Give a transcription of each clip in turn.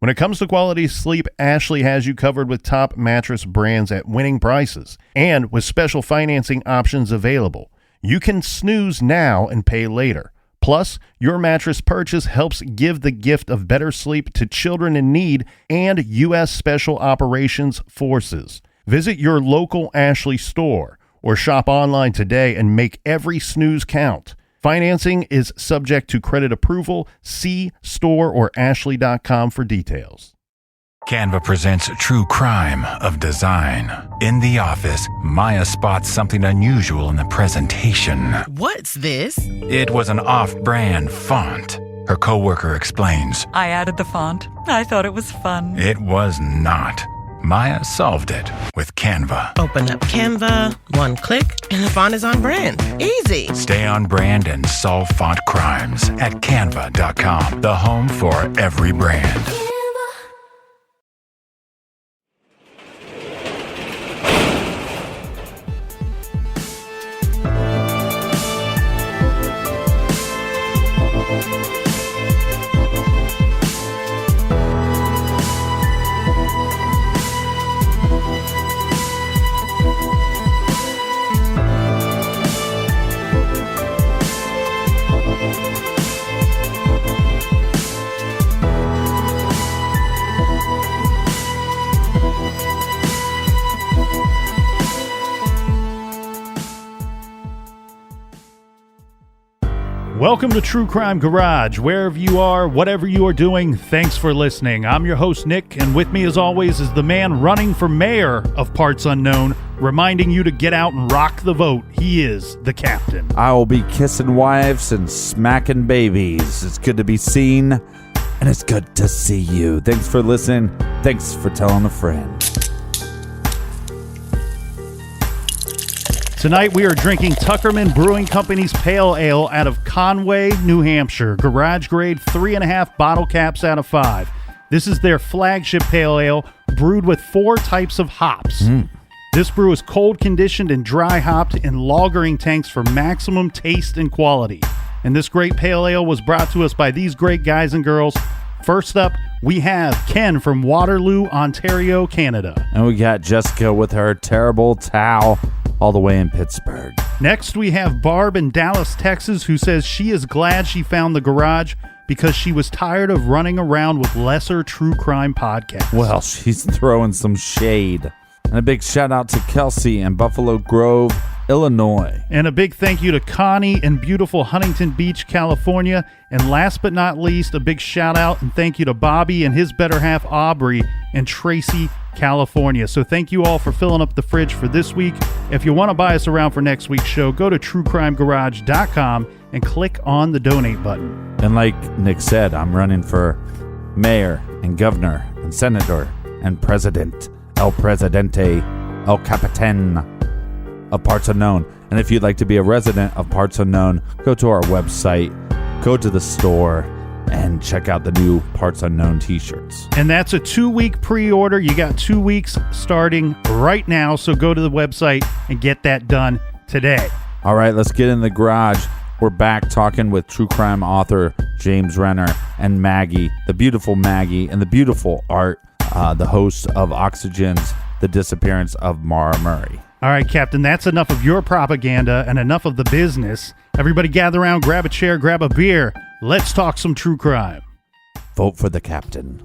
When it comes to quality sleep, Ashley has you covered with top mattress brands at winning prices and with special financing options available. You can snooze now and pay later. Plus, your mattress purchase helps give the gift of better sleep to children in need and U.S. Special Operations Forces. Visit your local Ashley store or shop online today and make every snooze count. Financing is subject to credit approval. See store or ashley.com for details. Canva presents True Crime of Design. In the office, Maya spots something unusual in the presentation. What's this? It was an off-brand font. Her coworker explains. I added the font. I thought it was fun. It was not. Maya solved it with Canva. Open up Canva, one click, and the font is on brand. Easy. Stay on brand and solve font crimes at canva.com, the home for every brand. Welcome to True Crime Garage. Wherever you are, whatever you are doing, thanks for listening. I'm your host, Nick, and with me as always is the man running for mayor of Parts Unknown, reminding you to get out and rock the vote. He is the captain. I will be kissing wives and smacking babies. It's good to be seen, and it's good to see you. Thanks for listening. Thanks for telling a friend. Tonight we are drinking Tuckerman Brewing Company's Pale Ale out of Conway, New Hampshire. Garage grade 3.5 bottle caps out of 5. This is their flagship pale ale, brewed with 4 types of hops. This brew is cold conditioned and dry hopped in lagering tanks for maximum taste and quality. And this great pale ale was brought to us by these great guys and girls. First up, we have Ken from Waterloo, Ontario, Canada. And we got Jessica with her terrible towel all the way in Pittsburgh. Next, we have Barb in Dallas, Texas, who says she is glad she found the garage because she was tired of running around with lesser true crime podcasts. Well, she's throwing some shade. And a big shout out to Kelsey in Buffalo Grove, Illinois. And a big thank you to Connie in beautiful Huntington Beach, California. And last but not least, a big shout out and thank you to Bobby and his better half, Aubrey, in Tracy, California. So thank you all for filling up the fridge for this week. If you want to buy us around for next week's show, go to truecrimegarage.com and click on the donate button. And like Nick said, I'm running for mayor and governor and senator and president, El Presidente, El Capitan of Parts Unknown. And if you'd like to be a resident of Parts Unknown, go to our website, go to the store, and check out the new Parts Unknown t-shirts. And that's a 2-week pre-order. You got 2 weeks starting right now, so go to the website and get that done today. All right, let's get in the garage. We're back talking with true crime author James Renner and Maggie, the beautiful Maggie, and the beautiful Art, the host of Oxygen's The Disappearance of Maura Murray. All right, Captain, that's enough of your propaganda and enough of the business. Everybody gather around, grab a chair, grab a beer. Let's talk some true crime. Vote for the captain.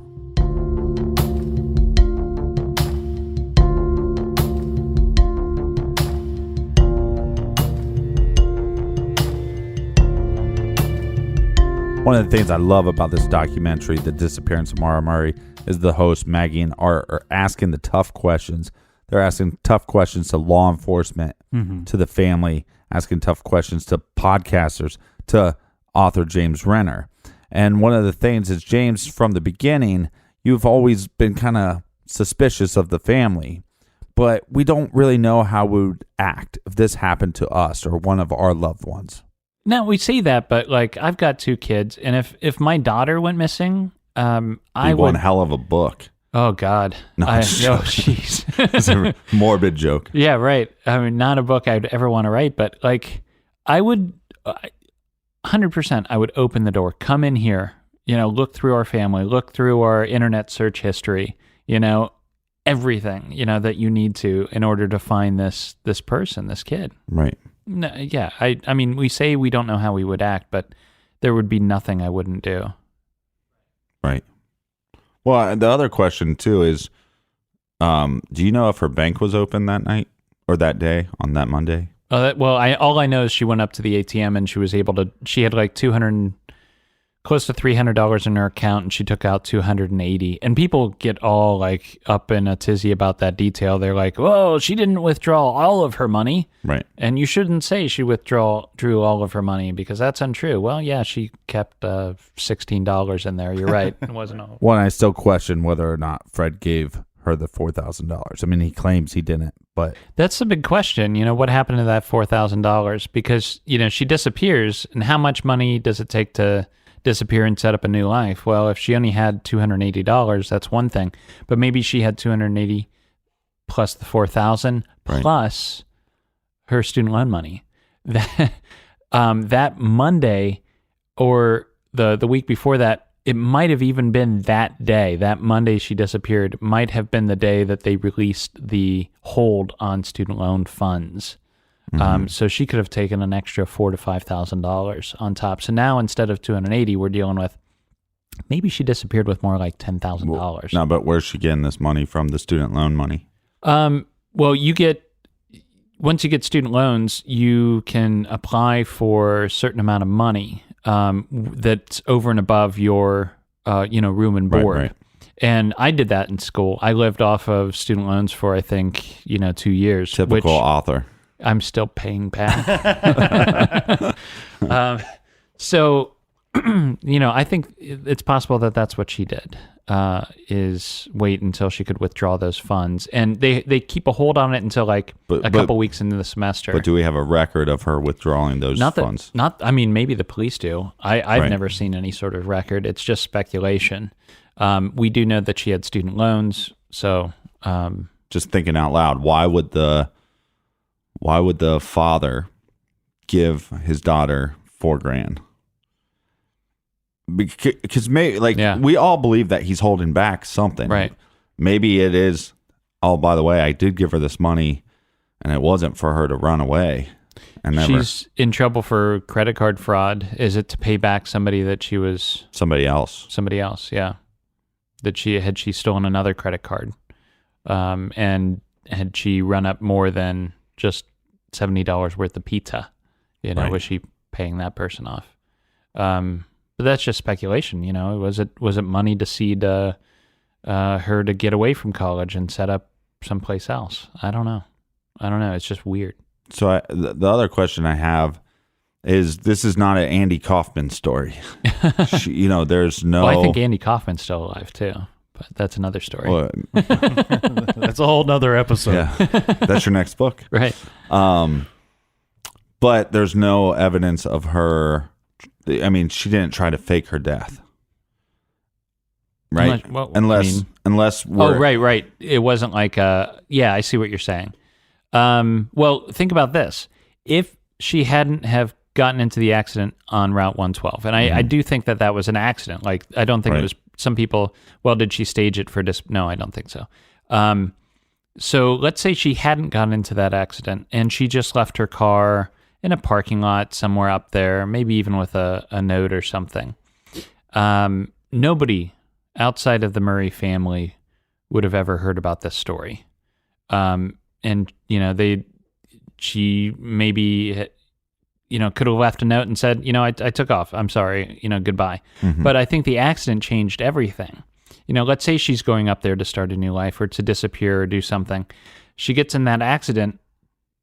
One of the things I love about this documentary, The Disappearance of Maura Murray, is the host, Maggie and Art, are asking the tough questions. They're asking tough questions to law enforcement, to the family, asking tough questions to podcasters, to author James Renner. And one of the things is, James, from the beginning, you've always been kind of suspicious of the family, but we don't really know how we would act if this happened to us or one of our loved ones. No, we say that, but like I've got 2 kids, and if my daughter went missing, I would. One hell of a book. Oh God! No, jeez. It's a morbid joke. Yeah, right. I mean, not a book I'd ever want to write, but like I would, 100%. I would open the door. Come in here. look through our family, look through our internet search history, everything, that you need to in order to find this person, this kid. Right. No, yeah. I mean, we say we don't know how we would act, but there would be nothing I wouldn't do. Right. Well, the other question too is, do you know if her bank was open that night or that day on that Monday? All I know is she went up to the ATM and she had like close to $300 in her account, and she took out $280. And people get all like up in a tizzy about that detail. They're like, "Whoa, she didn't withdraw all of her money." Right. And you shouldn't say she drew all of her money, because that's untrue. Well, yeah, she kept $16 in there. You're right. It wasn't all. Well, I still question whether or not Fred gave her the $4,000. I mean, he claims he didn't, but that's the big question. What happened to that $4,000? Because, she disappears, and how much money does it take to disappear and set up a new life? Well, if she only had $280, that's one thing, but maybe she had $280 plus the $4,000 plus her student loan money. That Monday or the week before that, it might have even been that day. That Monday she disappeared might have been the day that they released the hold on student loan funds. So she could have taken an extra $4,000 to $5,000 on top. So now instead of $280, we're dealing with maybe she disappeared with more like $10,000. No, but where's she getting this money from? The student loan money? Well, once you get student loans, you can apply for a certain amount of money that's over and above your room and board. Right. And I did that in school. I lived off of student loans for I think 2 years. Typical author. I'm still paying back. So, I think it's possible that that's what she did, is wait until she could withdraw those funds. And they keep a hold on it until like a couple weeks into the semester. But do we have a record of her withdrawing those funds? Maybe the police do. I've never seen any sort of record. It's just speculation. We do know that she had student loans. So, just thinking out loud, why would the father give his daughter $4,000? Because we all believe that he's holding back something. Right. Maybe it is, oh, by the way, I did give her this money and it wasn't for her to run away. And she's in trouble for credit card fraud. Is it to pay back somebody that she was... Somebody else, yeah. That she stolen another credit card. And had she run up more than just $70 worth of pizza, right. Was she paying that person off? But that's just speculation, Was it money to seed her to get away from college and set up someplace else? I don't know. It's just weird. So the other question I have is, this is not an Andy Kaufman story. There's no... Well, I think Andy Kaufman's still alive too, but that's another story. Well, that's a whole nother episode. Yeah, that's your next book. Right. But there's no evidence of her... I mean, she didn't try to fake her death. Right? Unless we're... Oh, right. It wasn't like yeah, I see what you're saying. Well, think about this. If she hadn't have gotten into the accident on Route 112, and I do think that was an accident. Like, I don't think it was... Some people, well, did she stage it for No, I don't think so. So let's say she hadn't gotten into that accident and she just left her car in a parking lot somewhere up there, maybe even with a note or something. Nobody outside of the Murray family would have ever heard about this story. And, she maybe, could have left a note and said, I took off. I'm sorry, goodbye. Mm-hmm. But I think the accident changed everything. Let's say she's going up there to start a new life or to disappear or do something. She gets in that accident.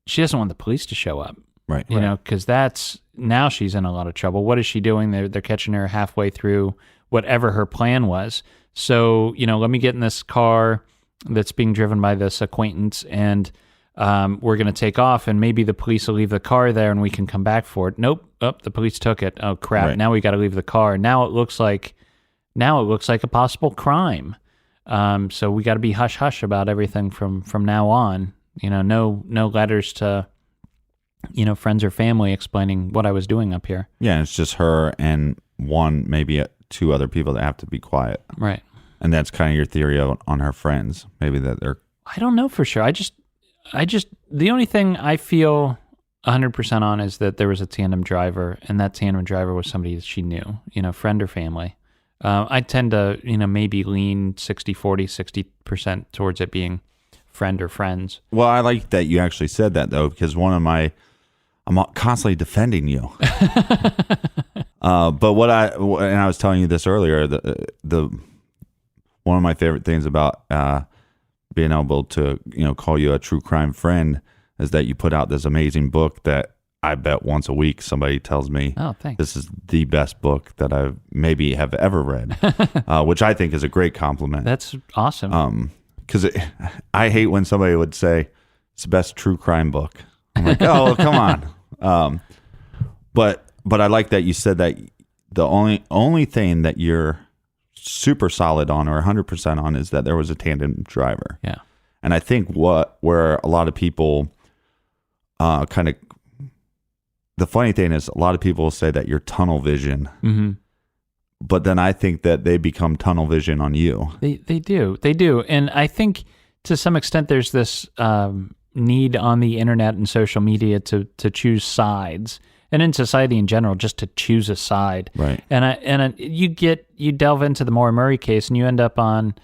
She doesn't want the police to show up. Right. Because now she's in a lot of trouble. What is she doing? They're catching her halfway through whatever her plan was. So, let me get in this car that's being driven by this acquaintance and we're going to take off and maybe the police will leave the car there and we can come back for it. Nope. Oh, the police took it. Oh, crap. Right. Now we got to leave the car. Now it looks like a possible crime. So we got to be hush hush about everything from now on. No letters to, friends or family explaining what I was doing up here. Yeah, it's just her and maybe two other people that have to be quiet. Right. And that's kind of your theory on her friends. Maybe that they're... I don't know for sure. I just, the only thing I feel 100% on is that there was a tandem driver, and that tandem driver was somebody that she knew, friend or family. I tend to, maybe lean 60% towards it being friend or friends. Well, I like that you actually said that, though, because I'm constantly defending you. But and I was telling you this earlier, the one of my favorite things about being able to, call you a true crime friend is that you put out this amazing book that I bet once a week somebody tells me, oh, thanks. This is the best book that I maybe have ever read, which I think is a great compliment. That's awesome. Because I hate when somebody would say it's the best true crime book. I'm like, oh, come on. But I like that you said that the only thing that you're super solid on or 100% on is that there was a tandem driver. Yeah. And I think where a lot of people the funny thing is a lot of people say that you're tunnel vision. Mm-hmm. But then I think that they become tunnel vision on you. They do. And I think to some extent there's this need on the internet and social media to choose sides, and in society in general, just to choose a side. Right. And you delve into the Maura Murray case, and you end up on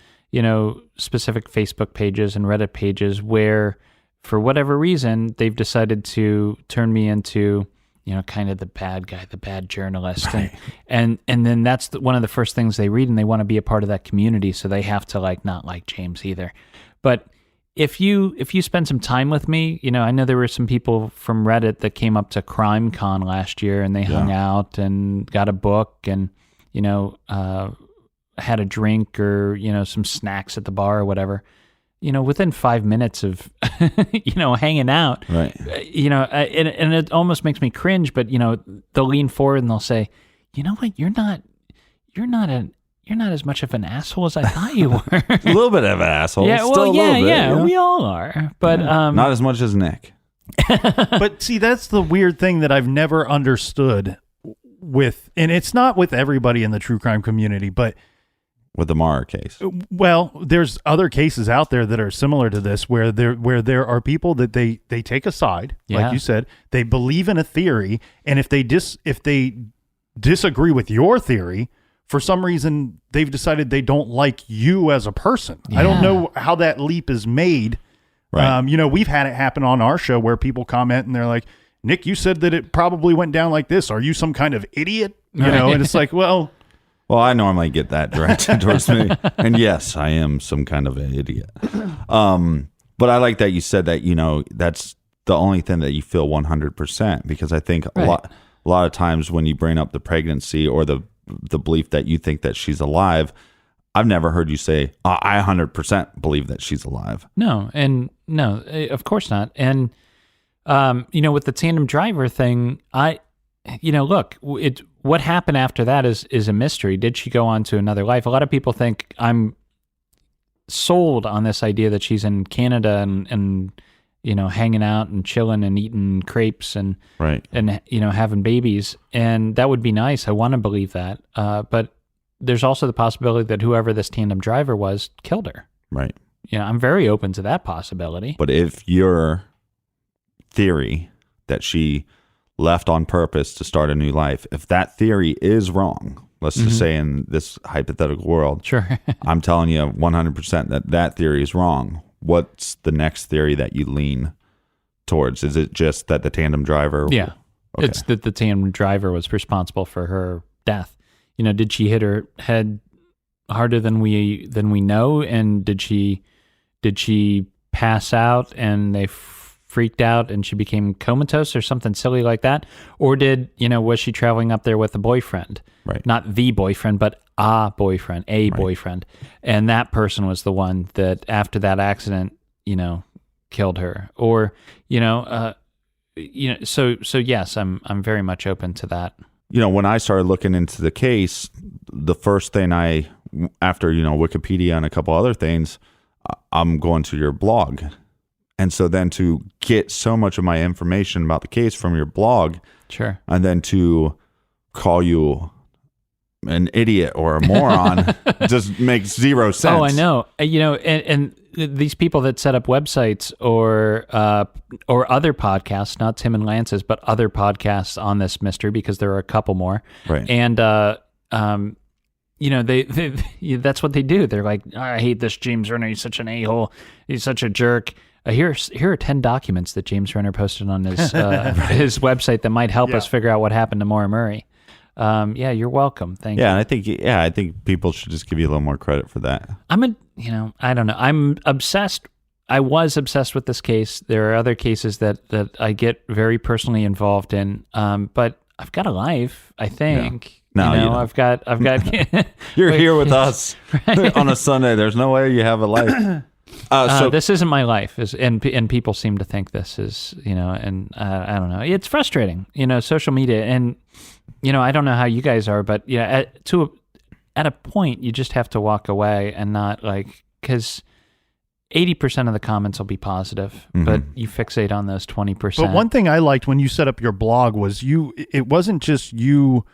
specific Facebook pages and Reddit pages where, for whatever reason, they've decided to turn me into kind of the bad guy, the bad journalist. Right. And then that's one of the first things they read, and they want to be a part of that community, so they have to not like James either. But if you spend some time with me, I know there were some people from Reddit that came up to Crime Con last year, and they hung out and got a book and, had a drink or, some snacks at the bar or whatever. Within 5 minutes of, hanging out, right. And it almost makes me cringe, but, they'll lean forward and they'll say, you know what, you're not as much of an asshole as I thought you were. A little bit of an asshole. Yeah, Still well, a little bit, we all are, but not as much as Nick. But see, that's the weird thing that I've never understood and it's not with everybody in the true crime community, but with the Maura case. Well, there's other cases out there that are similar to this where there are people that they take a side, like you said, they believe in a theory, and if they disagree with your theory, for some reason they've decided they don't like you as a person. Yeah. I don't know how that leap is made. Right. We've had it happen on our show where people comment and they're like, Nick, you said that it probably went down like this. Are you some kind of idiot? And it's like, well, I normally get that directed towards me. And yes, I am some kind of an idiot. But I like that you said that, that's the only thing that you feel 100%, because I think a lot of times when you bring up the pregnancy or the belief that you think that she's alive, I've never heard you say, I 100% believe that she's alive. No, of course not. And, with the tandem driver thing, look, what happened after that is a mystery. Did she go on to another life? A lot of people think I'm sold on this idea that she's in Canada and hanging out and chilling and eating crepes and having babies, and that would be nice. I want to believe that, but there's also the possibility that whoever this tandem driver was killed her. Right. I'm very open to that possibility. But if your theory that she left on purpose to start a new life, if that theory is wrong, let's just say in this hypothetical world, sure, I'm telling you 100% that theory is wrong. What's the next theory that you lean towards? Is it just that the tandem driver? Yeah, okay. It's that the tandem driver was responsible for her death. Did she hit her head harder than we know? And did she pass out and they freaked out and she became comatose or something silly like that? Or was she traveling up there with a boyfriend? Right. Not the boyfriend, but a boyfriend, boyfriend. And that person was the one that after that accident, killed her. Or, so yes, I'm very much open to that. When I started looking into the case, the first thing after, Wikipedia and a couple other things, I'm going to your blog. And so then to get so much of my information about the case from your blog, sure, and then to call you an idiot or a moron just makes zero sense. Oh, I know. And these people that set up websites or other podcasts, not Tim and Lance's, but other podcasts on this mystery, because there are a couple more. Right. And, they that's what they do. They're like, I hate this James Renner. He's such an a-hole. He's such a jerk. Here are 10 documents that James Renner posted on his his website that might help us figure out what happened to Maura Murray. You're welcome. Thank you. And I think people should just give you a little more credit for that. I don't know. I'm obsessed. I was obsessed with this case. There are other cases that I get very personally involved in. But I've got a life, I think. No, you don't. I've got You're here with us on a Sunday. There's no way you have a life. So this isn't my life, and people seem to think this is, and I don't know. It's frustrating, social media, and I don't know how you guys are, but at a point you just have to walk away and not because 80% of the comments will be positive, but you fixate on those 20%. But one thing I liked when you set up your blog was it wasn't just you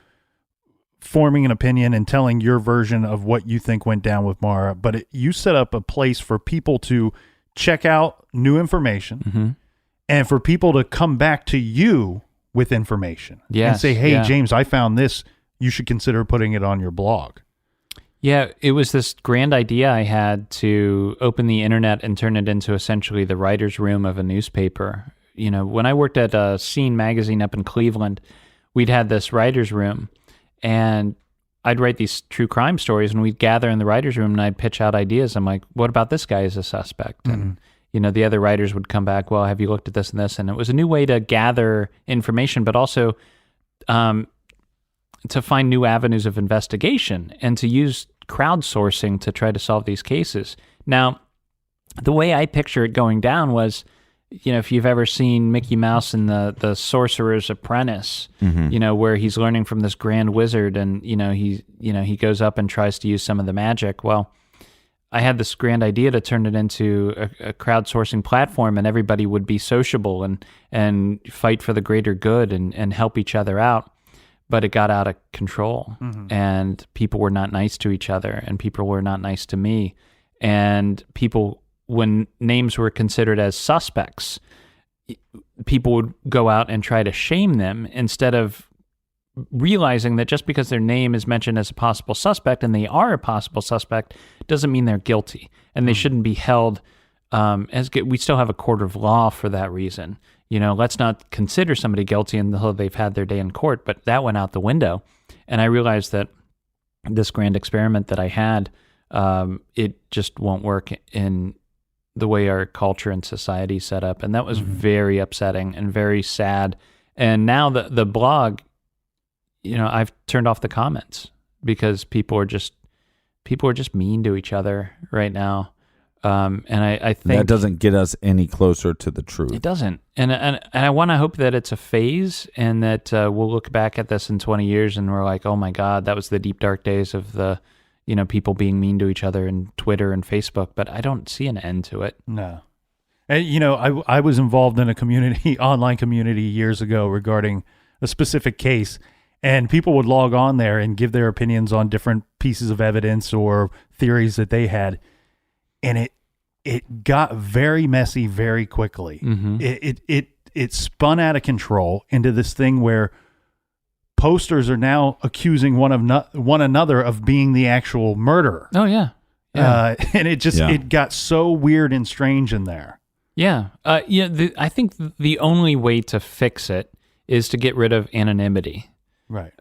forming an opinion and telling your version of what you think went down with Maura, but you set up a place for people to check out new information and for people to come back to you with information and say, hey, James, I found this. You should consider putting it on your blog. Yeah, it was this grand idea I had to open the internet and turn it into essentially the writer's room of a newspaper. When I worked at Scene magazine up in Cleveland, we'd had this writer's room, and I'd write these true crime stories, and we'd gather in the writer's room, and I'd pitch out ideas. I'm like, what about this guy as a suspect? And, the other writers would come back, well, have you looked at this and this? And it was a new way to gather information, but also to find new avenues of investigation and to use crowdsourcing to try to solve these cases. Now, the way I picture it going down was, if you've ever seen Mickey Mouse and the Sorcerer's Apprentice, where he's learning from this grand wizard, and he goes up and tries to use some of the magic. Well, I had this grand idea to turn it into a crowdsourcing platform, and everybody would be sociable and fight for the greater good and help each other out. But it got out of control, and people were not nice to each other, and people were not nice to me, and people, when names were considered as suspects, people would go out and try to shame them instead of realizing that just because their name is mentioned as a possible suspect, and they are a possible suspect, doesn't mean they're guilty, and they shouldn't be held we still have a court of law for that reason. Let's not consider somebody guilty until they've had their day in court, but that went out the window. And I realized that this grand experiment that I had, it just won't work in the way our culture and society is set up. And that was very upsetting and very sad. And now the blog, I've turned off the comments because people are just mean to each other right now. And I think that doesn't get us any closer to the truth. It doesn't. And I want to hope that it's a phase, and that we'll look back at this in 20 years and we're like, oh my God, that was the deep dark days of the, people being mean to each other in Twitter and Facebook. But I don't see an end to it. No. And, I was involved in a online community years ago regarding a specific case, and people would log on there and give their opinions on different pieces of evidence or theories that they had. And it got very messy very quickly. It spun out of control into this thing where posters are now accusing one another of being the actual murderer. Oh yeah. And it got so weird and strange in there. Yeah. I think the only way to fix it is to get rid of anonymity. Right.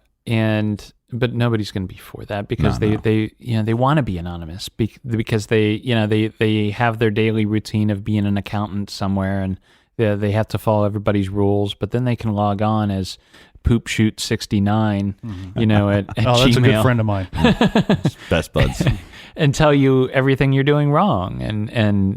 But nobody's going to be for that because they want to be anonymous because they have their daily routine of being an accountant somewhere, and they have to follow everybody's rules, but then they can log on as poopshoot69, at oh, that's Gmail. A good friend of mine. Best buds. And tell you everything you're doing wrong, and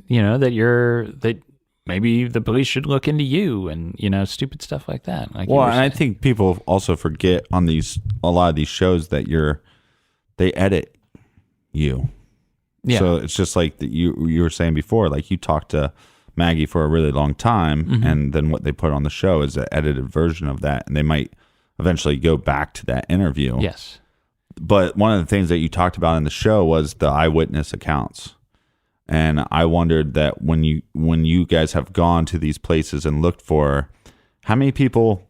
that maybe the police should look into you, and stupid stuff like that. And I think people also forget on a lot of these shows that they edit you. Yeah. So it's just like that you were saying before, like you talked to Maggie for a really long time, and then what they put on the show is an edited version of that, and they might eventually go back to that interview. Yes. But one of the things that you talked about in the show was the eyewitness accounts. And I wondered that when you guys have gone to these places and looked for her, how many people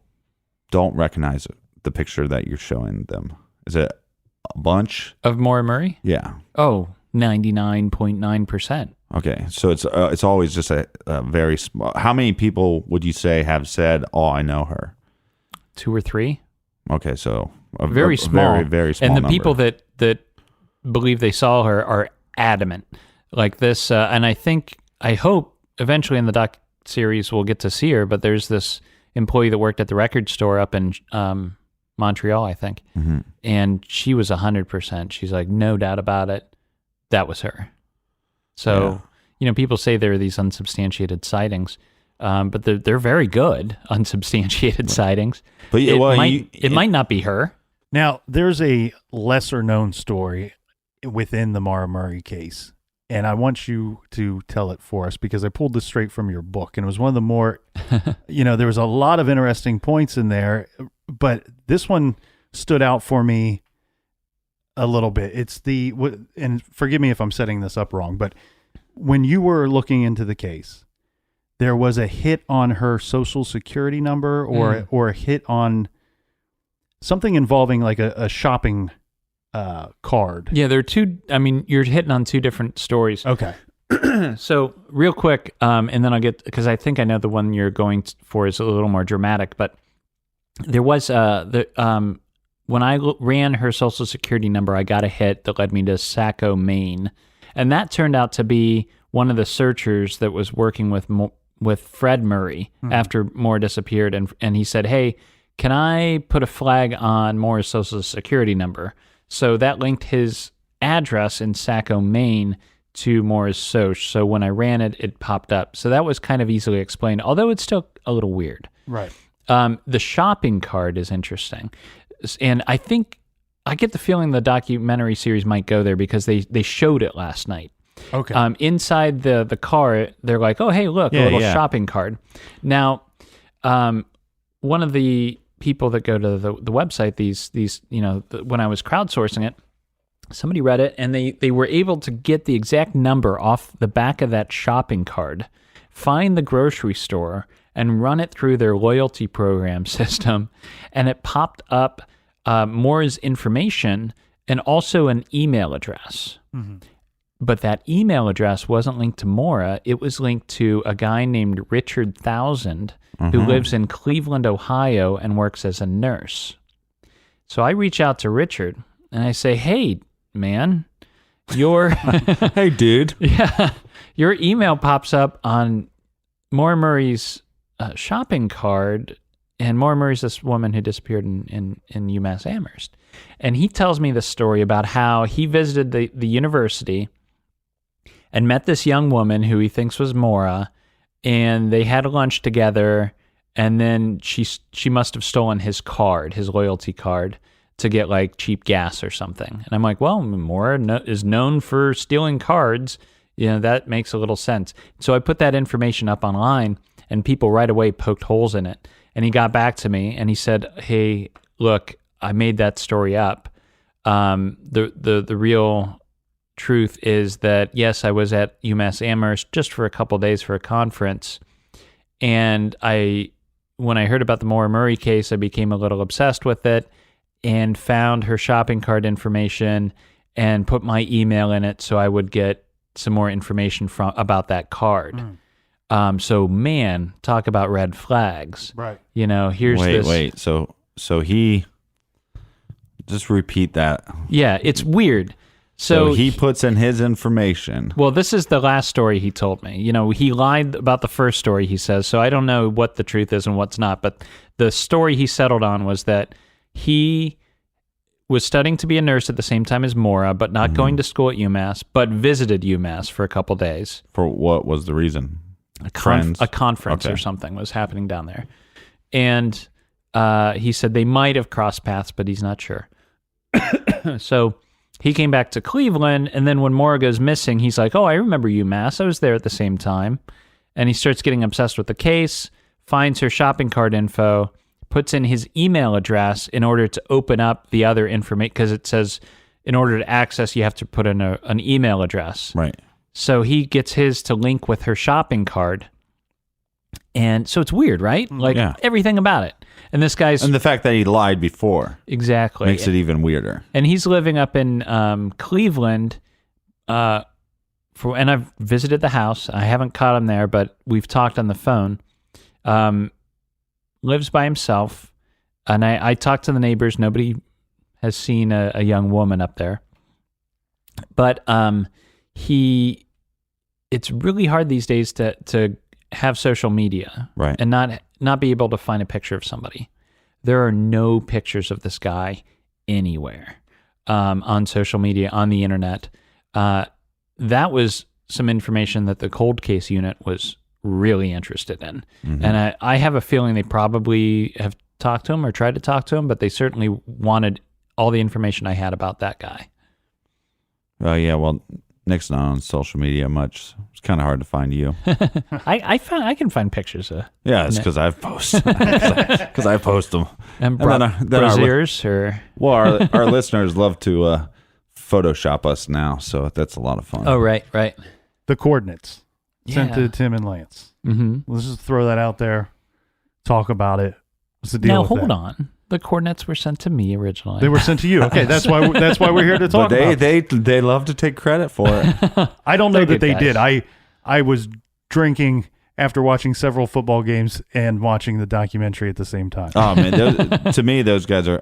don't recognize the picture that you're showing them? Is it a bunch? Of Maura Murray? Yeah. Oh, 99.9%. Okay. So it's always just a very small. How many people would you say have said, "Oh, I know her"? 2 or 3. Okay, so Very small. very, very small And the number. people that believe they saw her are adamant. Like this, and I hope eventually in the doc series we'll get to see her, but there's this employee that worked at the record store up in Montreal, I think, and she was 100%. She's like, no doubt about it, that was her. So, people say there are these unsubstantiated sightings, but they're very good unsubstantiated sightings. But it might not be her. Now, there's a lesser known story within the Maura Murray case, and I want you to tell it for us because I pulled this straight from your book, and it was one of the more, there was a lot of interesting points in there, but this one stood out for me a little bit. It's and forgive me if I'm setting this up wrong, but when you were looking into the case, there was a hit on her social security number or a hit on something involving like a shopping card. Yeah, there are two. I mean, you're hitting on two different stories. Okay. So real quick, and then I'll get, because I think I know the one you're going for is a little more dramatic, but there was when I ran her social security number, I got a hit that led me to Saco, Maine, and that turned out to be one of the searchers that was working with Fred Murray after Maura disappeared, and he said, "Hey, can I put a flag on Maura's social security number?" So that linked his address in Saco, Maine to Maura's soc. So when I ran it, it popped up. So that was kind of easily explained, although it's still a little weird. Right. The shopping card is interesting. And I think I get the feeling the documentary series might go there because they showed it last night. Okay. Inside the car, they're like, "Oh, hey, look, a little shopping card." Now, one of the people that go to the website, when I was crowdsourcing it, somebody read it and they were able to get the exact number off the back of that shopping card, find the grocery store, and run it through their loyalty program system, and it popped up Maura's information and also an email address. Mm-hmm. But that email address wasn't linked to Maura. It was linked to a guy named Richard Thousand, who lives in Cleveland, Ohio, and works as a nurse. So I reach out to Richard, and I say, "Hey, man, hey, dude. Yeah, your email pops up on Maura Murray's shopping card, and Maura Murray's this woman who disappeared in UMass Amherst." And he tells me the story about how he visited the university and met this young woman who he thinks was Maura, and they had lunch together, and then she must have stolen his card, his loyalty card, to get like cheap gas or something. And I'm like, well, Maura is known for stealing cards. That makes a little sense. So I put that information up online, and people right away poked holes in it. And he got back to me, and he said, "Hey, look, I made that story up. The real truth is that, yes, I was at UMass Amherst just for a couple of days for a conference, and when I heard about the Maura Murray case, I became a little obsessed with it and found her shopping card information and put my email in it so I would get some more information about that card." So, man, talk about red flags. Right. Here's this. Wait. So he, just repeat that. Yeah, it's weird. So he puts in his information. Well, this is the last story he told me. He lied about the first story, he says, so I don't know what the truth is and what's not, but the story he settled on was that he was studying to be a nurse at the same time as Maura, but not going to school at UMass, but visited UMass for a couple days. For what was the reason? A conference or something was happening down there. And he said they might have crossed paths, but he's not sure. So he came back to Cleveland, and then when Maura goes missing, he's like, "Oh, I remember UMass. I was there at the same time." And he starts getting obsessed with the case, finds her shopping cart info, puts in his email address in order to open up the other information, because it says in order to access, you have to put in an email address. Right. So he gets his to link with her shopping card. And so it's weird, right? Like everything about it. And this guy's... And the fact that he lied before. Exactly. Makes it even weirder. And he's living up in Cleveland, and I've visited the house. I haven't caught him there, but we've talked on the phone. Lives by himself. And I talked to the neighbors. Nobody has seen a young woman up there. But it's really hard these days to have social media, right, and not be able to find a picture of somebody. There are no pictures of this guy anywhere on social media, on the internet. That was some information that the cold case unit was really interested in. Mm-hmm. And I have a feeling they probably have talked to him or tried to talk to him, but they certainly wanted all the information I had about that guy. Oh, yeah, well, Nick's not on social media much. It's kind of hard to find you. I can find pictures. Yeah, it's because I've posted. Because I post them. And Braziers or... Well, our listeners love to Photoshop us now, so that's a lot of fun. Oh, right. The coordinates sent to Tim and Lance. Mm-hmm. Let's just throw that out there. Talk about it. What's the deal now, with hold that? on. The coordinates were sent to me originally. They were sent to you. Okay, that's why we're here to talk about it. They love to take credit for it. I don't know that they guys. did. I was drinking after watching several football games and watching the documentary at the same time. Oh man, to me those guys are.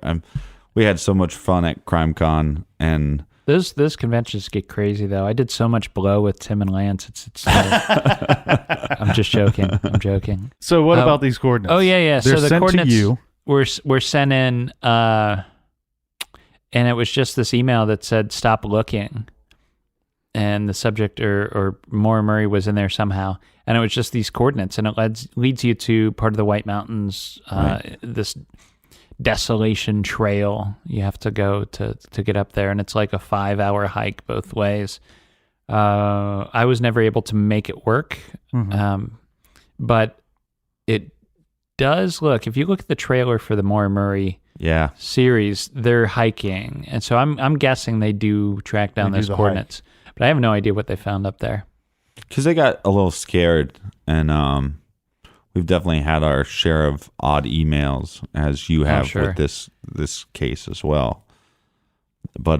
We had so much fun at CrimeCon, and those conventions get crazy though. I did so much blow with Tim and Lance. It's I'm just joking. I'm joking. So what about these coordinates? Oh yeah. They're so the sent coordinates to you. were sent in, and it was just this email that said "Stop looking," and the subject or Maura Murray was in there somehow, and it was just these coordinates, and it leads you to part of the White Mountains, right. This desolation trail you have to go to get up there, and it's like a 5-hour hike both ways. I was never able to make it work, but it does look, if you look at the trailer for the Maura Murray series, they're hiking, and so I'm guessing they do track down those coordinates, but I have no idea what they found up there. Because they got a little scared, and we've definitely had our share of odd emails, as you have with this case as well. But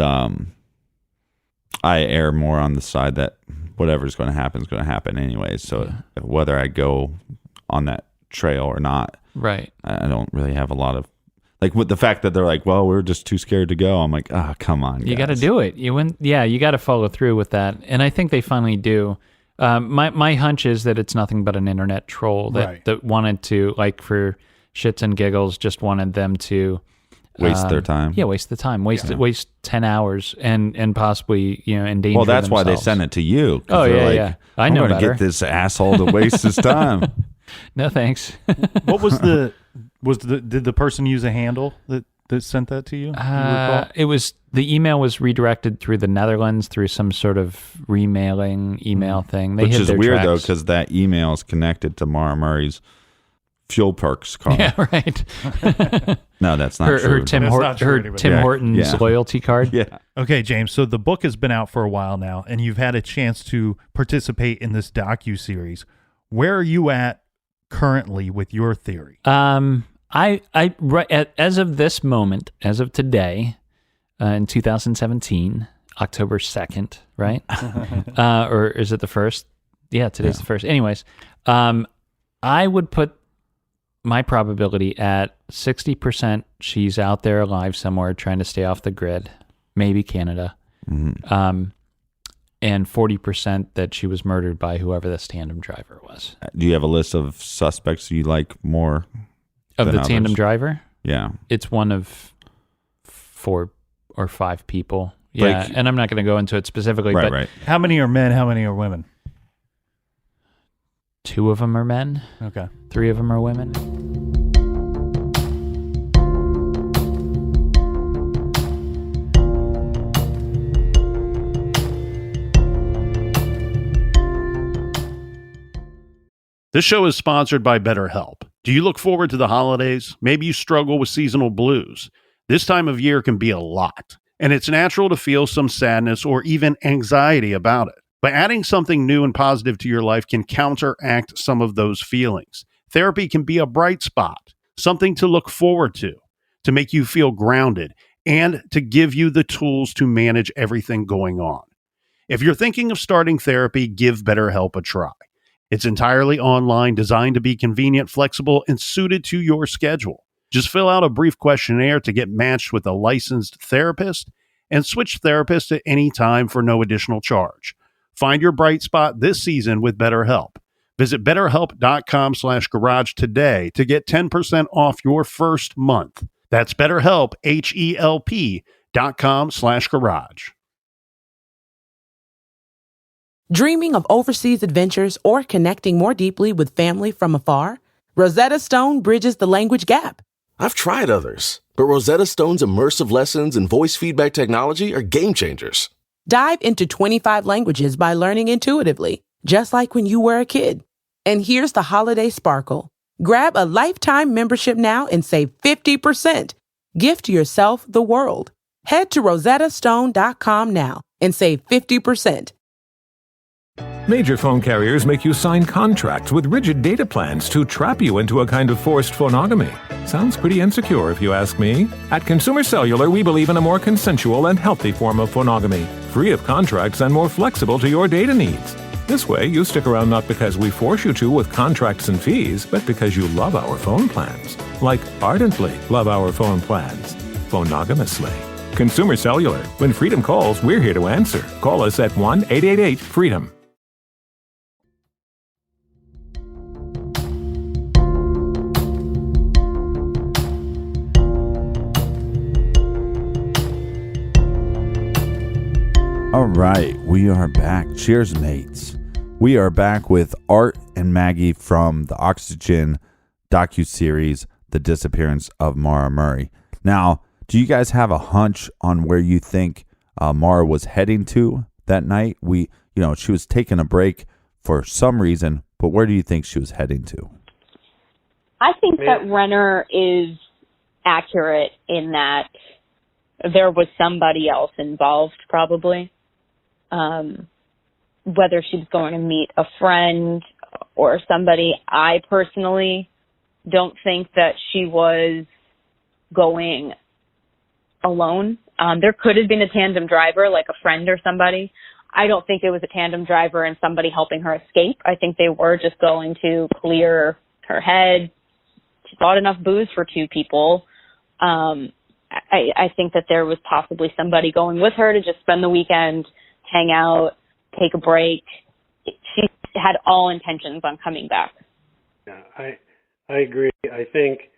I err more on the side that whatever's going to happen is going to happen anyways. So whether I go on that trail or not, right? I don't really have a lot of, like, with the fact that they're like, well, we're just too scared to go. I'm like, oh, come on, you got to do it. You got to follow through with that, and I think they finally do. My hunch is that it's nothing but an internet troll that wanted to, like, for shits and giggles, just wanted them to waste their time. Yeah, waste the time. Waste 10 hours and possibly endanger. Well, that's themselves. why they sent it to you. Oh yeah. I know I'm better. Get this asshole to waste his time. No thanks. What was did the person use a handle that sent that to you? It was, the email was redirected through the Netherlands through some sort of remailing email thing. They Which hid is their weird tracks. though, because that email is connected to Maura Murray's Fuel Perks car. Yeah, right. No, that's not her true. Tim Hortons loyalty card. Yeah. Okay, James. So the book has been out for a while now, and you've had a chance to participate in this docu-series. Where are you at currently with your theory? As of this moment, as of today, in 2017, October 2nd, right? Or is it the 1st? Yeah, today's the 1st. Anyways, I would put my probability at 60% she's out there alive somewhere trying to stay off the grid, maybe Canada, and 40% that she was murdered by whoever this tandem driver was. Do you have a list of suspects you like more? Of the tandem driver? Yeah. It's one of 4 or 5 people. Yeah, and I'm not going to go into it specifically, but right. How many are men? How many are women? 2 of them are men. Okay. 3 of them are women. This show is sponsored by BetterHelp. Do you look forward to the holidays? Maybe you struggle with seasonal blues. This time of year can be a lot, and it's natural to feel some sadness or even anxiety about it. But adding something new and positive to your life can counteract some of those feelings. Therapy can be a bright spot, something to look forward to make you feel grounded, and to give you the tools to manage everything going on. If you're thinking of starting therapy, give BetterHelp a try. It's entirely online, designed to be convenient, flexible, and suited to your schedule. Just fill out a brief questionnaire to get matched with a licensed therapist and switch therapists at any time for no additional charge. Find your bright spot this season with BetterHelp. Visit BetterHelp.com/garage today to get 10% off your first month. That's BetterHelp, HELP.com/garage. Dreaming of overseas adventures or connecting more deeply with family from afar? Rosetta Stone bridges the language gap. I've tried others, but Rosetta Stone's immersive lessons and voice feedback technology are game changers. Dive into 25 languages by learning intuitively, just like when you were a kid. And here's the holiday sparkle. Grab a lifetime membership now and save 50%. Gift yourself the world. Head to rosettastone.com now and save 50%. Major phone carriers make you sign contracts with rigid data plans to trap you into a kind of forced phonogamy. Sounds pretty insecure if you ask me. At Consumer Cellular, we believe in a more consensual and healthy form of phonogamy, free of contracts and more flexible to your data needs. This way, you stick around not because we force you to with contracts and fees, but because you love our phone plans. Like ardently love our phone plans. Phonogamously. Consumer Cellular. When freedom calls, we're here to answer. Call us at 1-888-FREEDOM. All right, we are back. Cheers, mates. We are back with Art and Maggie from the Oxygen docuseries, The Disappearance of Maura Murray. Now, do you guys have a hunch on where you think Maura was heading to that night? She was taking a break for some reason, but where do you think she was heading to? I think that Renner is accurate in that there was somebody else involved, probably. Whether she's going to meet a friend or somebody, I personally don't think that she was going alone. There could have been a tandem driver, like a friend or somebody. I don't think it was a tandem driver and somebody helping her escape. I think they were just going to clear her head. She bought enough booze for two people. I think that there was possibly somebody going with her to just spend the weekend, hang out, take a break. She had all intentions on coming back. Yeah, I agree. I think,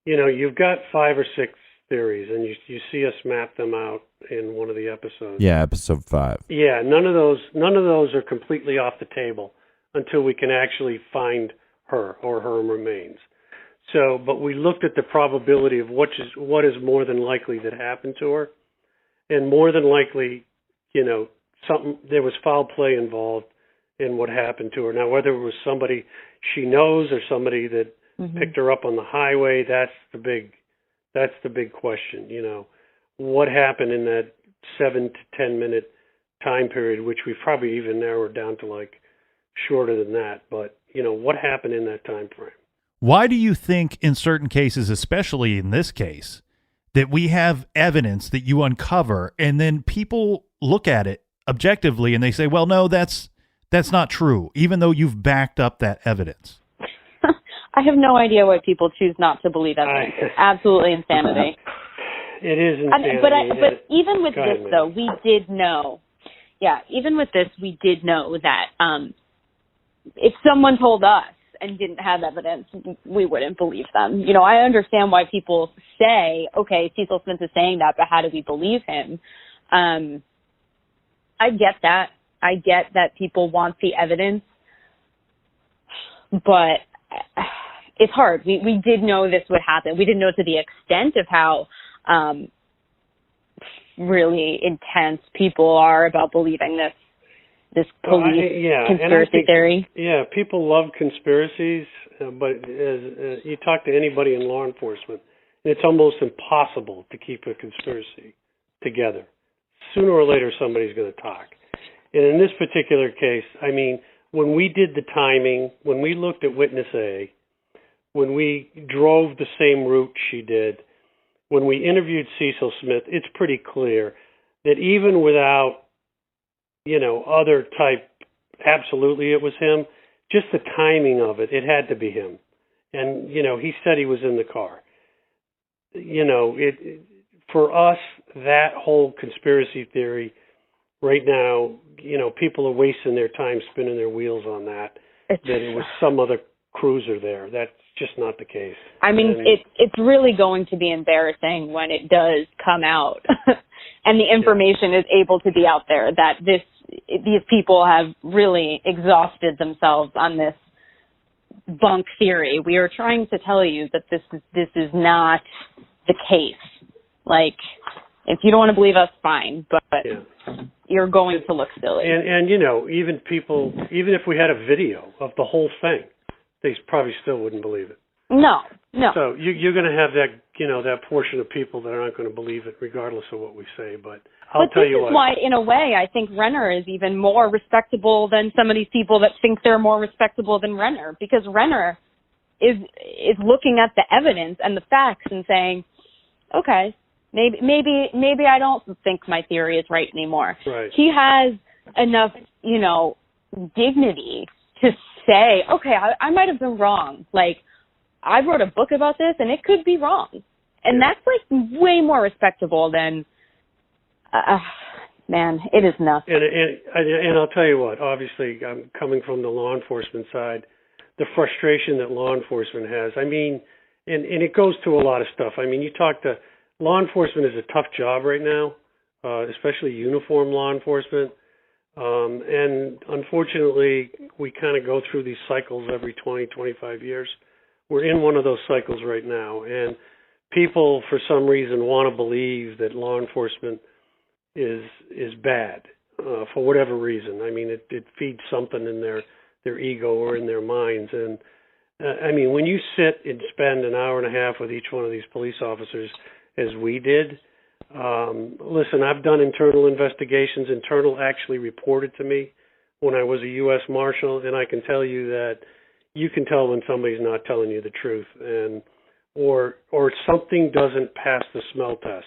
you've got 5 or 6 theories, and you see us map them out in one of the episodes. Yeah, episode 5. Yeah, none of those are completely off the table until we can actually find her or her remains. So, but we looked at the probability of what is more than likely that happened to her, and more than likely, there was foul play involved in what happened to her. Now, whether it was somebody she knows or somebody that picked her up on the highway, that's the big question. What happened in that 7 to 10 minute time period, which we probably even narrowed down to like shorter than that. But what happened in that time frame? Why do you think in certain cases, especially in this case, that we have evidence that you uncover and then people look at it objectively and they say, well, no, that's not true, even though you've backed up that evidence? I have no idea why people choose not to believe evidence. It's absolutely insanity. It is insanity. But even with this, though, we did know. Yeah, even with this, we did know that if someone told us and didn't have evidence, we wouldn't believe them. I understand why people say, okay, Cecil Smith is saying that, but how do we believe him? I get that. I get that people want the evidence, but it's hard. We did know this would happen. We didn't know to the extent of how really intense people are about believing this police conspiracy theory. Yeah, people love conspiracies, but as you talk to anybody in law enforcement, it's almost impossible to keep a conspiracy together. Sooner or later, somebody's going to talk. And in this particular case, I mean, when we did the timing, when we looked at witness A, when we drove the same route she did, when we interviewed Cecil Smith, it's pretty clear that even without, other type, absolutely it was him, just the timing of it, it had to be him. And, he said he was in the car. For us, that whole conspiracy theory right now, people are wasting their time spinning their wheels on that it was some other cruiser there. That's just not the case. I mean, it's really going to be embarrassing when it does come out and the information is able to be out there that these people have really exhausted themselves on this bunk theory. We are trying to tell you that this is not the case. Like, if you don't want to believe us, fine, but you're going to look silly. And even if we had a video of the whole thing, they probably still wouldn't believe it. No. So you're going to have that, that portion of people that aren't going to believe it regardless of what we say. But I'll tell you what. This is why, in a way, I think Renner is even more respectable than some of these people that think they're more respectable than Renner, because Renner is looking at the evidence and the facts and saying, okay, maybe I don't think my theory is right anymore. Right. He has enough, dignity to say, okay, I might have been wrong. Like, I wrote a book about this and it could be wrong. And that's like way more respectable than, man, it is nuts. And I'll tell you what, obviously I'm coming from the law enforcement side, the frustration that law enforcement has. I mean, and it goes to a lot of stuff. I mean, you talk to law enforcement is a tough job right now, especially uniform law enforcement. And unfortunately, we kind of go through these cycles every 20, 25 years. We're in one of those cycles right now. And people, for some reason, want to believe that law enforcement is bad for whatever reason. I mean, it feeds something in their ego or in their minds. And I mean, when you sit and spend an hour and a half with each one of these police officers, as we did, listen, I've done internal investigations. Internal actually reported to me when I was a US Marshal, and I can tell you that you can tell when somebody's not telling you the truth, and or something doesn't pass the smell test.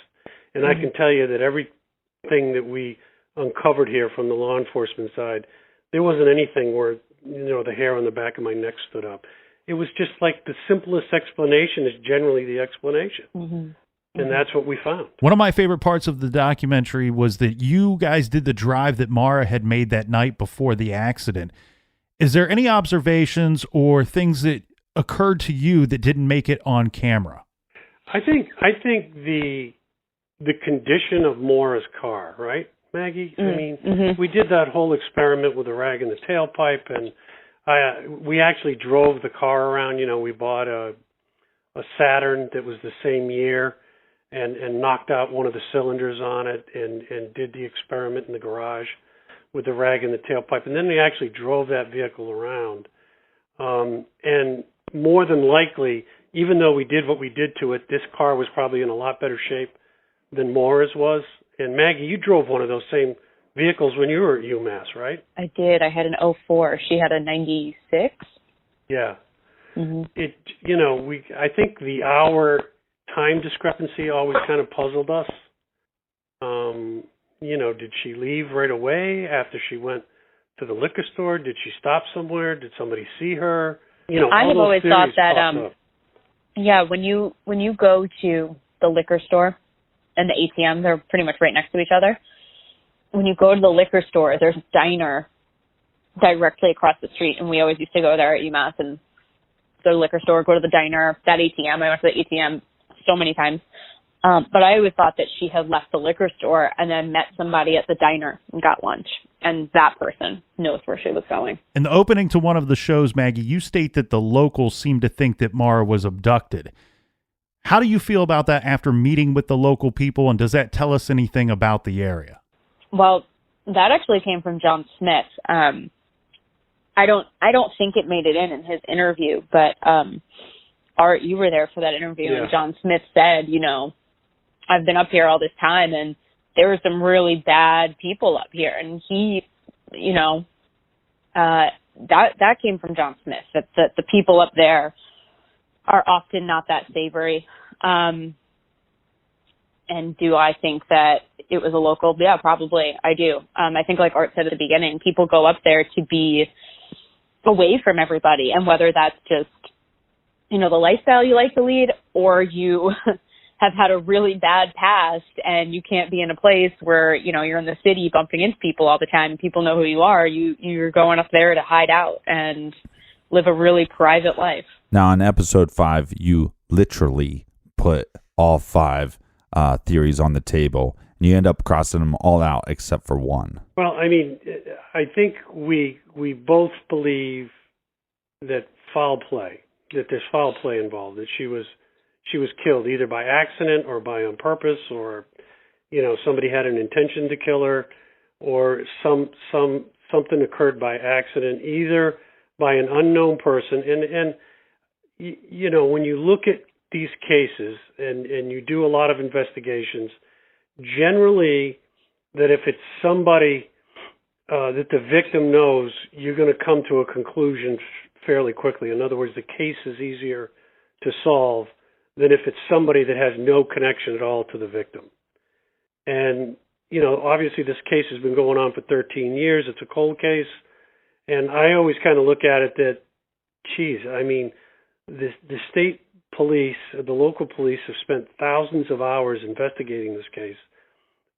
And I can tell you that everything that we uncovered here from the law enforcement side, there wasn't anything where the hair on the back of my neck stood up. It was just like the simplest explanation is generally the explanation. Mm-hmm. And that's what we found. One of my favorite parts of the documentary was that you guys did the drive that Maura had made that night before the accident. Is there any observations or things that occurred to you that didn't make it on camera? I think the condition of Maura's car, right, Maggie? I mean, we did that whole experiment with the rag in the tailpipe, and we actually drove the car around. We bought a Saturn that was the same year. And knocked out one of the cylinders on it and did the experiment in the garage with the rag in the tailpipe. And then we actually drove that vehicle around. And more than likely, even though we did what we did to it, this car was probably in a lot better shape than Maura's was. And Maggie, you drove one of those same vehicles when you were at UMass, right? I did. I had an 04. She had a 96. Yeah. Mm-hmm. I think the hour time discrepancy always kind of puzzled us. Did she leave right away after she went to the liquor store? Did she stop somewhere? Did somebody see her? I have always thought that, when you go to the liquor store and the ATM, they're pretty much right next to each other. When you go to the liquor store, there's a diner directly across the street, and we always used to go there at UMass and go to the liquor store, go to the diner, that ATM. I went to the ATM so many times. But I always thought that she had left the liquor store and then met somebody at the diner and got lunch. And that person knows where she was going. In the opening to one of the shows, Maggie, you state that the locals seemed to think that Maura was abducted. How do you feel about that after meeting with the local people, and does that tell us anything about the area? Well, That actually came from John Smith. I don't think it made it in his interview, but Art, you were there for that interview, and John Smith said, I've been up here all this time, and there were some really bad people up here, and he, that came from John Smith, that the people up there are often not that savory. And do I think that it was a local? Yeah, probably. I do. I think, like Art said at the beginning, people go up there to be away from everybody, and whether that's just, the lifestyle you like to lead, or you have had a really bad past and you can't be in a place where, you're in the city bumping into people all the time and people know who you are, you're going up there to hide out and live a really private life. Now, in episode 5, you literally put all 5 theories on the table, and you end up crossing them all out except for one. Well, I mean, I think we both believe that there's foul play involved, that she was killed either by accident or by on purpose, or somebody had an intention to kill her, or something occurred by accident, either by an unknown person. And when you look at these cases and you do a lot of investigations, generally that if it's somebody that the victim knows, you're going to come to a conclusion fairly quickly. In other words, the case is easier to solve than if it's somebody that has no connection at all to the victim. And, obviously this case has been going on for 13 years. It's a cold case. And I always kind of look at it that, the state police, the local police have spent thousands of hours investigating this case.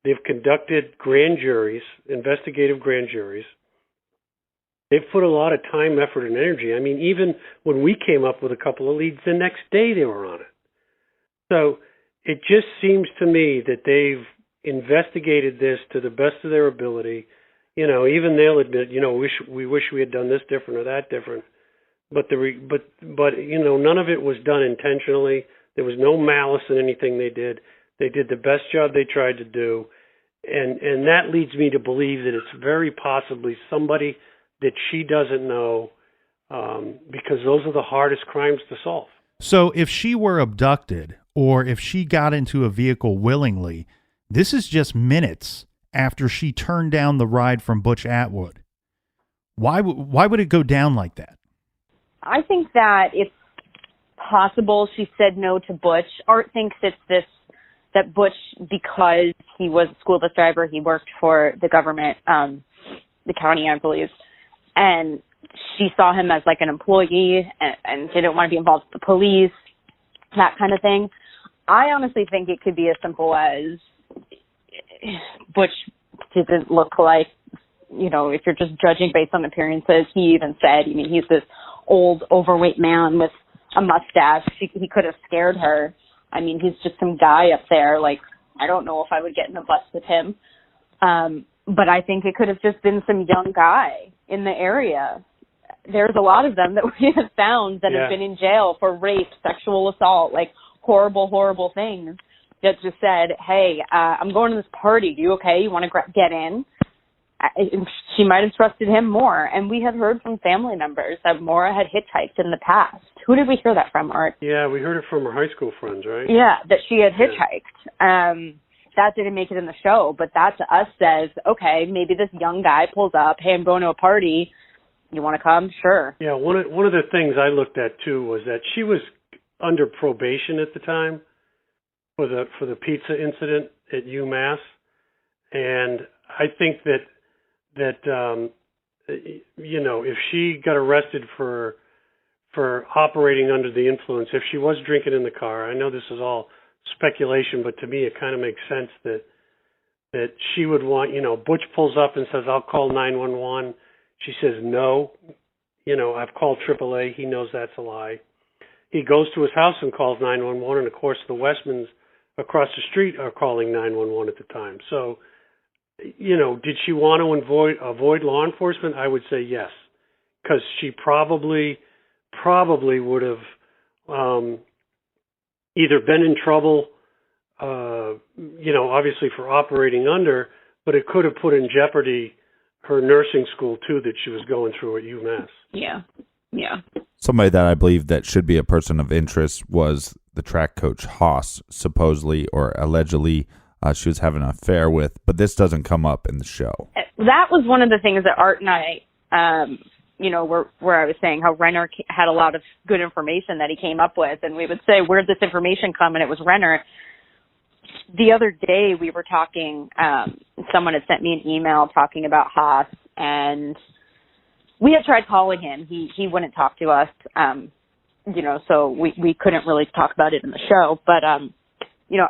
They've conducted grand juries, investigative grand juries. They've put a lot of time, effort, and energy. Even when we came up with a couple of leads, the next day they were on it. So it just seems to me that they've investigated this to the best of their ability. Even they'll admit, we wish we had done this different or that different. But none of it was done intentionally. There was no malice in anything they did. They did the best job they tried to do. And that leads me to believe that it's very possibly somebody that she doesn't know, because those are the hardest crimes to solve. So if she were abducted, or if she got into a vehicle willingly, this is just minutes after she turned down the ride from Butch Atwood. Why would it go down like that? I think that it's possible she said no to Butch. Art thinks it's that Butch, because he was a school bus driver, he worked for the government, the county, I believe, and she saw him as like an employee and didn't want to be involved with the police, that kind of thing. I honestly think it could be as simple as Butch didn't look like, if you're just judging based on appearances. He even said, he's this old, overweight man with a mustache. He could have scared her. He's just some guy up there. Like, I don't know if I would get in a bus with him. But I think it could have just been some young guy in the area. There's a lot of them that we have found that have been in jail for rape, sexual assault, like horrible, horrible things, that just said, hey, I'm going to this party. You okay? You want to get in? She might have trusted him more. And we have heard from family members that Maura had hitchhiked in the past. Who did we hear that from, Art? Yeah, we heard it from her high school friends, right? Yeah, that she had hitchhiked. That didn't make it in the show, but that to us says, okay, maybe this young guy pulls up, hey, I'm going to a party. You want to come? Sure. Yeah, one of the things I looked at, too, was that she was under probation at the time for the pizza incident at UMass. And I think that if she got arrested for operating under the influence, if she was drinking in the car, I know this is all speculation, but to me it kind of makes sense that she would want, Butch pulls up and says, I'll call 911. She says, no, I've called AAA. He knows that's a lie. He goes to his house and calls 911, and of course the Westmans across the street are calling 911 at the time. So, did she want to avoid law enforcement? I would say yes, because she probably would have either been in trouble, obviously for operating under, but it could have put in jeopardy her nursing school too that she was going through at UMass. Yeah. Somebody that I believe that should be a person of interest was the track coach Haas, supposedly or allegedly she was having an affair with, but this doesn't come up in the show. That was one of the things that Art and I, where I was saying how Renner had a lot of good information that he came up with, and we would say, where'd this information come? And it was Renner. The other day we were talking, someone had sent me an email talking about Haas, and we had tried calling him. He wouldn't talk to us, so we couldn't really talk about it in the show. But,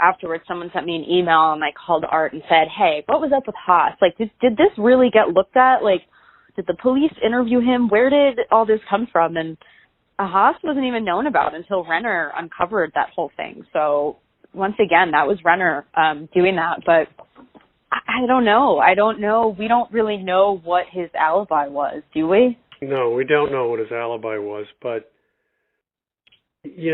afterwards someone sent me an email, and I called Art and said, hey, what was up with Haas? Like, did this really get looked at? Like, did the police interview him? Where did all this come from? And Haas wasn't even known about until Renner uncovered that whole thing. So once again, that was Renner doing that. But I don't know. We don't really know what his alibi was, do we? No, we don't know what his alibi was. But, these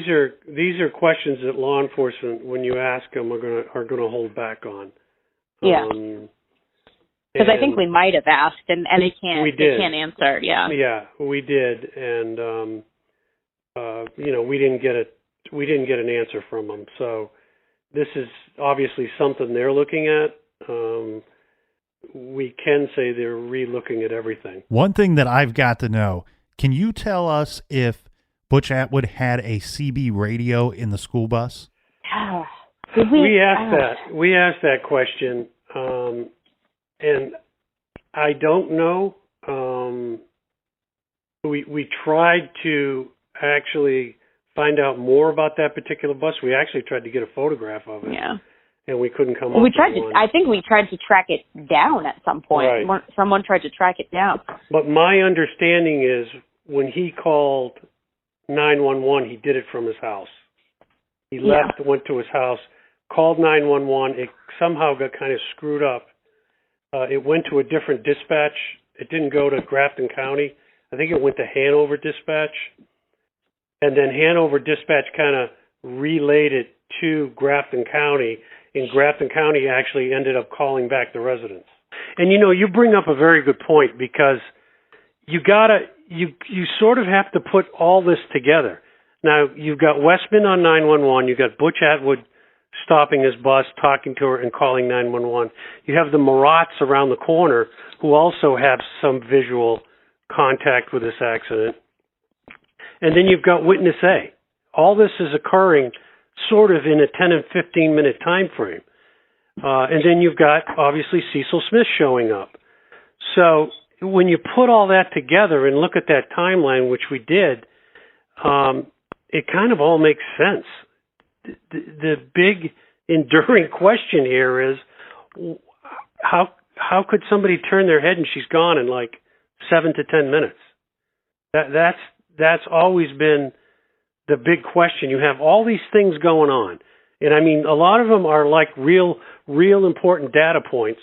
are questions that law enforcement, when you ask them, are going to hold back on. Yeah. Because I think we might have asked, and they can't. They can't answer. Yeah. Yeah, we did, and we didn't get an answer from them. So this is obviously something they're looking at. We can say they're re-looking at everything. One thing that I've got to know: can you tell us if Butch Atwood had a CB radio in the school bus? We asked that question. And I don't know. We tried to actually find out more about that particular bus. We actually tried to get a photograph of it. Yeah. And we couldn't come up with one. I think we tried to track it down at some point. Right. Someone tried to track it down. But my understanding is when he called 911, he did it from his house. He left, went to his house, called 911. It somehow got kind of screwed up. It went to a different dispatch. It didn't go to Grafton County. I think it went to Hanover Dispatch. And then Hanover Dispatch kind of relayed it to Grafton County, and Grafton County actually ended up calling back the residents. And, you bring up a very good point, because you sort of have to put all this together. Now, you've got Westman on 911. You've got Butch Atwood stopping his bus, talking to her, and calling 911. You have the Marats around the corner who also have some visual contact with this accident. And then you've got Witness A. All this is occurring sort of in a 10 and 15-minute time frame. And then you've got, obviously, Cecil Smith showing up. So when you put all that together and look at that timeline, which we did, it kind of all makes sense. The big enduring question here is how could somebody turn their head and she's gone in like 7 to 10 minutes? That's always been the big question. You have all these things going on, and I mean a lot of them are like real important data points,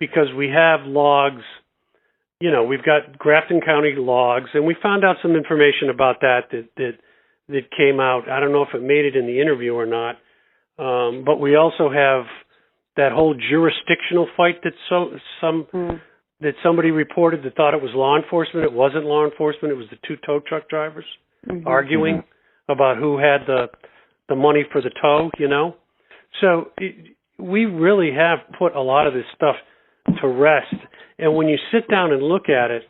because we have logs. We've got Grafton County logs, and we found out some information about that came out. I don't know if it made it in the interview or not, but we also have that whole jurisdictional fight that that somebody reported that thought it was law enforcement. It wasn't law enforcement. It was the two tow truck drivers arguing about who had the money for the tow. So we really have put a lot of this stuff to rest. And when you sit down and look at it,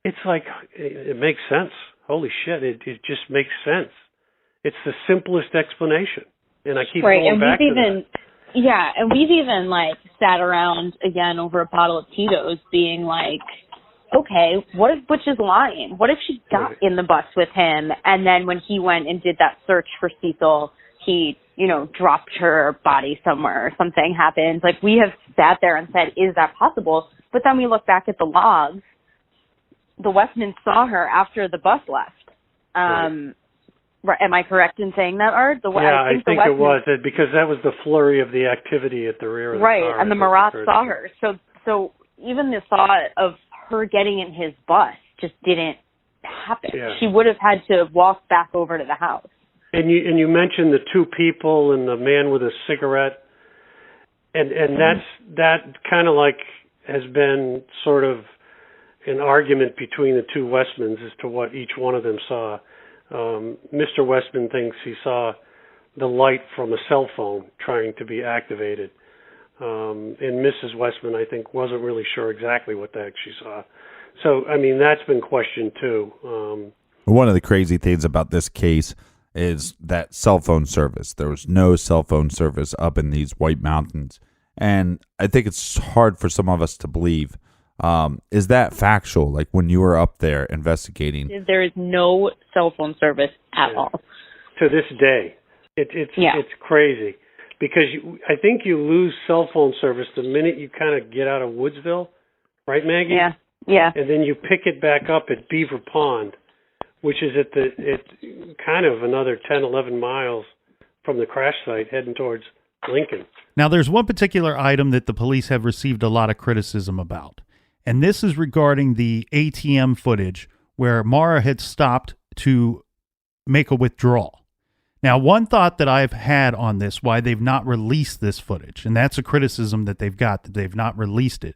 it's like it makes sense. Holy shit, it just makes sense. It's the simplest explanation. And I keep going back to that. Yeah, and we've even, sat around, again, over a bottle of Tito's being like, okay, what if Butch is lying? What if she got in the bus with him, and then when he went and did that search for Cecil, he, dropped her body somewhere or something happened? We have sat there and said, is that possible? But then we look back at the logs. The Westmans saw her after the bus left. Am I correct in saying that, Art? I think it was, because that was the flurry of the activity at the rear of the car. Right, and the Marats saw her. So even the thought of her getting in his bus just didn't happen. Yeah. She would have had to walk back over to the house. And you mentioned the two people and the man with a cigarette. And that kind of like has been sort of an argument between the two Westmans as to what each one of them saw. Mr. Westman thinks he saw the light from a cell phone trying to be activated. And Mrs. Westman, I think, wasn't really sure exactly what the heck she saw. So, I mean, that's been questioned too. One of the crazy things about this case is that cell phone service. There was no cell phone service up in these White Mountains. And I think it's hard for some of us to believe. Is that factual? Like when you were up there investigating? There is no cell phone service at all. To this day. It's crazy. Because I think you lose cell phone service the minute you kind of get out of Woodsville. Right, Maggie? Yeah. And then you pick it back up at Beaver Pond, which is it's kind of another 10, 11 miles from the crash site heading towards Lincoln. Now, there's one particular item that the police have received a lot of criticism about, and this is regarding the ATM footage where Maura had stopped to make a withdrawal. Now, one thought that I've had on this, why they've not released this footage, and that's a criticism that they've got, that they've not released it,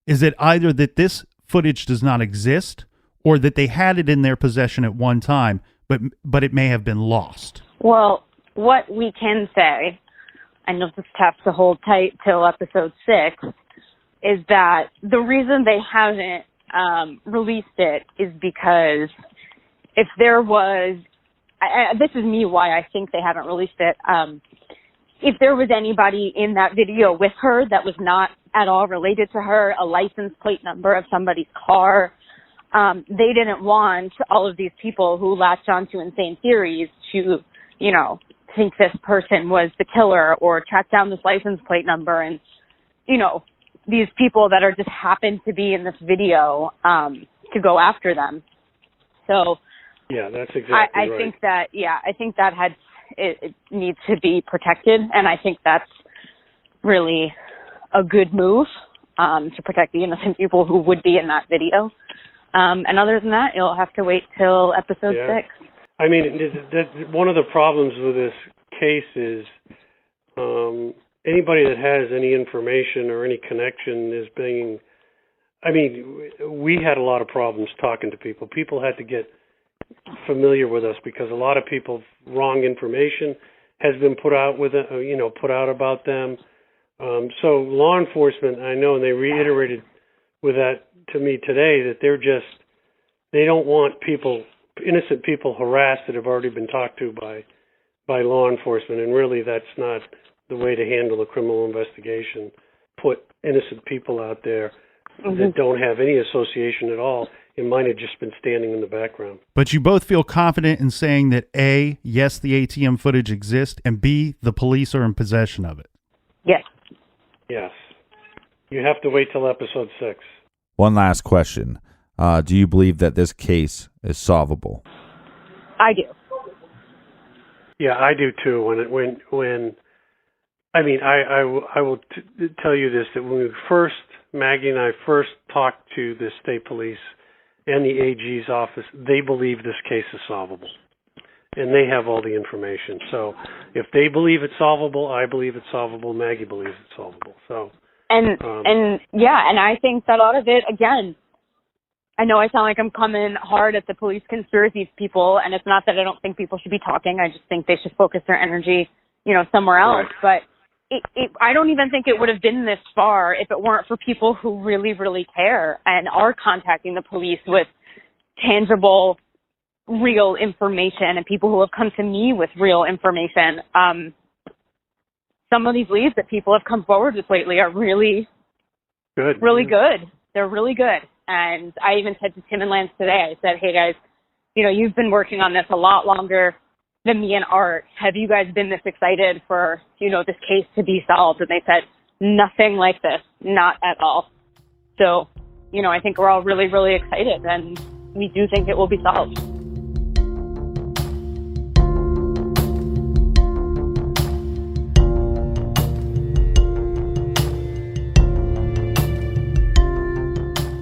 is that either that this footage does not exist or that they had it in their possession at one time, but it may have been lost. Well, what we can say, I know this has to hold tight till episode 6, is that the reason they haven't released it is because if there was, this is me why I think they haven't released it, if there was anybody in that video with her that was not at all related to her, a license plate number of somebody's car, they didn't want all of these people who latched onto insane theories to, think this person was the killer or track down this license plate number. And, these people that are just happen to be in this video to go after them. So yeah, that's exactly right. I think that it needs to be protected. And I think that's really a good move to protect the innocent people who would be in that video. And other than that, you'll have to wait till episode 6. I mean, one of the problems with this case is anybody that has any information or any connection is being, I mean, we had a lot of problems talking to people. People had to get familiar with us because a lot of people, wrong information has been put out about them. So law enforcement, I know, and they reiterated with that to me today, that they don't want innocent people harassed that have already been talked to by law enforcement, and really that's not the way to handle a criminal investigation. Put innocent people out there that don't have any association at all. It might have just been standing in the background. But you both feel confident in saying that A, yes, the ATM footage exists, and B, the police are in possession of it. Yes. Yes. You have to wait till episode 6. One last question. Do you believe that this case is solvable? I do. Yeah, I do too. I will tell you this, that when Maggie and I first talked to the state police and the AG's office, they believe this case is solvable. And they have all the information. So if they believe it's solvable, I believe it's solvable, Maggie believes it's solvable. So and I think that a lot of it, again, I know I sound like I'm coming hard at the police conspiracy people, and it's not that I don't think people should be talking. I just think they should focus their energy, somewhere else. Right. But I don't even think it would have been this far if it weren't for people who really, really care and are contacting the police with tangible, real information, and people who have come to me with real information. Some of these leads that people have come forward with lately are really good. They're really good. And I even said to Tim and Lance today, I said, hey guys, you've been working on this a lot longer than me and Art. Have you guys been this excited for, this case to be solved? And they said, nothing like this, not at all. So, I think we're all really, really excited, and we do think it will be solved.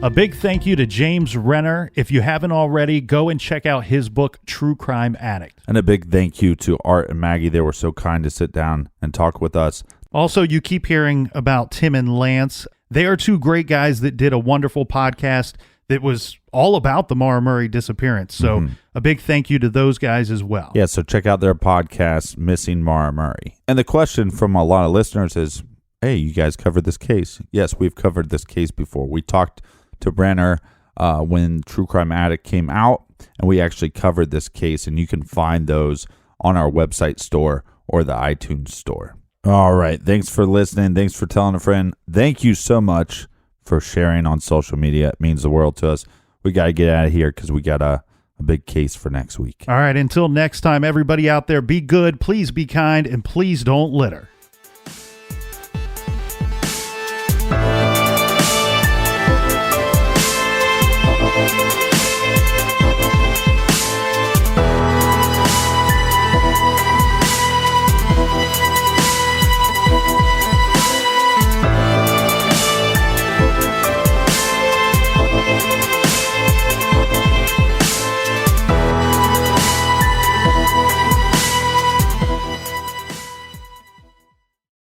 A big thank you to James Renner. If you haven't already, go and check out his book, True Crime Addict. And a big thank you to Art and Maggie. They were so kind to sit down and talk with us Also, you keep hearing about Tim and Lance. They are two great guys that did a wonderful podcast that was all about the Maura Murray disappearance. So a big thank you to those guys as well. Yeah, so check out their podcast, Missing Maura Murray. And the question from a lot of listeners is, hey, you guys covered this case. Yes, we've covered this case before. We talked to Renner when True Crime Addict came out, and we actually covered this case, and you can find those on our website store or the iTunes store. All right, thanks for listening. Thanks for telling a friend. Thank you so much for sharing on social media. It means the world to us. We got to get out of here because we got a big case for next week. All right, until next time, everybody out there, be good, please be kind, and please don't litter.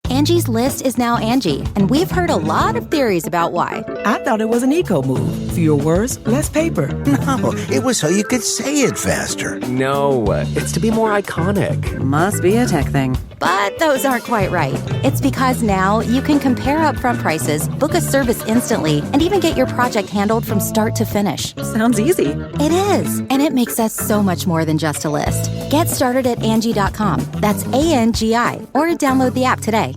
Angie's List is now Angie, and we've heard a lot of theories about why. I thought it was an eco move. Fewer words, less paper. No, it was so you could say it faster. No, it's to be more iconic. Must be a tech thing. But those aren't quite right. It's because now you can compare upfront prices, book a service instantly, and even get your project handled from start to finish. Sounds easy. It is, and it makes us so much more than just a list. Get started at Angie.com. That's ANGI, or download the app today.